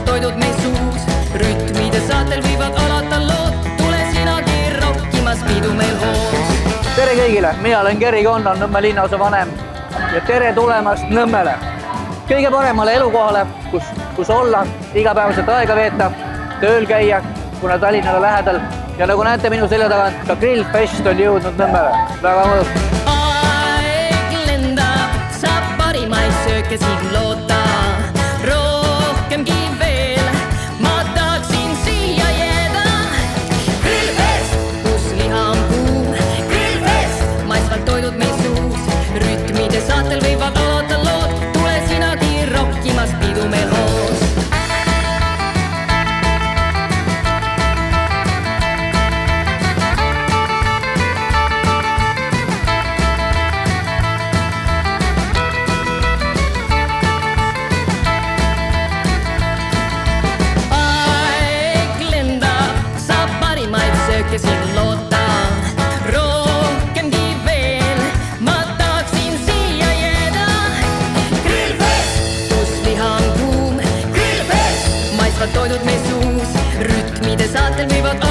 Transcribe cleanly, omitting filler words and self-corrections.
Toidud meil suus, rütmide saatel viivad alata lood, tule sinagi rokkimas pidu meil hoos. Tere kõigile, mina olen Geri Konnon, Nõmme linnaosa vanem ja tere tulemast Nõmmele. Kõige paremale elukohale, kus olla, igapäevaselt aega veeta, tööl käia, kuna Tallinnale lähedal ja nagu näete minu selja tagant, ka Grillfest on jõudnud Nõmmele. Väga mõnus. Aeg lendab, saab parimaid sööke siin loota, rohkemgi veel, ma tahaksin siia jääda. Grillfest, kus liha on kuum, Grillfest, maitsvad toidud meil suus, rütmide saatel võivad alata lood, tule sinagi rokkimas pidu meil hoos. Siin loota, rohkemgi veel, ma tahaksin siia jääda. Grillfest, kus liha on kuum, Grillfest, maitsvad toidud meil suus, rütmide saatel võivad